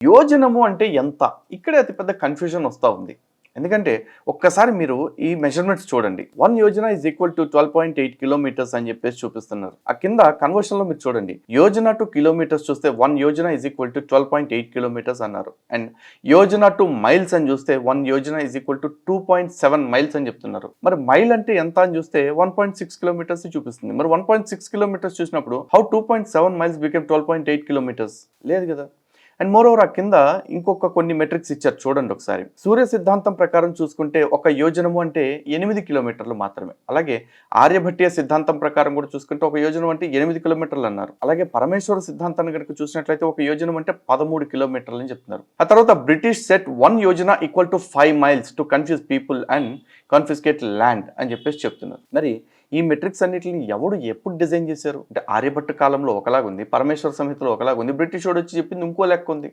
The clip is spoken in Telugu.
యోజనము అంటే ఎంత? ఇక్కడే అతిపెద్ద కన్‌ఫ్యూజన్ వస్తా ఉంది. ఎందుకంటే ఒక్కసారి మీరు ఈ మెజర్‌మెంట్స్ చూడండి. 1 Yojana is equal to 12.8 kilometres అని చెప్పేసి చూపిస్తున్నారు. ఆ కింద కన్వర్షన్‌లో మీరు చూడండి. యోజన టు కిలోమీటర్స్ చూస్తే 1 Yojana is equal to 12.8 kilometres అన్నారు. అండ్ యోజన టు మైల్స్ అని చూస్తే 1 Yojana is equal to 2.7 miles అని చెప్తున్నారు. మరి మైల్ అంటే ఎంత అని చూస్తే 1.6 కిలోమీటర్స్ చూపిస్తుంది. మరి 1.6 కిలోమీటర్స్ చూసినప్పుడు హౌ 2.7 మైల్స్ బికేమ్ 12.8 కిలోమీటర్స్? లేదు కదా! అండ్ మోరోవర్ ఆ కింద ఇంకొక కొన్ని మెట్రిక్స్ ఇచ్చారు చూడండి ఒకసారి. సూర్య సిద్ధాంతం ప్రకారం చూసుకుంటే ఒక యోజనము అంటే 8 కిలోమీటర్లు మాత్రమే. అలాగే ఆర్యభట్టీయ సిద్ధాంతం ప్రకారం కూడా చూసుకుంటే ఒక యోజనం అంటే 8 కిలోమీటర్లు అన్నారు. అలాగే పరమేశ్వర సిద్ధాంతాన్ని కనుక చూసినట్లయితే ఒక యోజనం అంటే 13 కిలోమీటర్లు అని చెప్తున్నారు. ఆ తర్వాత British set 1 Yojana equal to 5 miles to confuse people and confiscate land అని చెప్పేసి చెప్తున్నారు. మరి ఈ మెట్రిక్స్ అన్నిటిని ఎవడు ఎప్పుడు డిజైన్ చేశారు? అంటే ఆర్యభట్ట కాలంలో ఒకలాగుంది, పరమేశ్వర సంహితలో ఒకలాగుంది, బ్రిటిష్ వాడు వచ్చి చెప్పింది ఇంకో లెక్క ఉంది.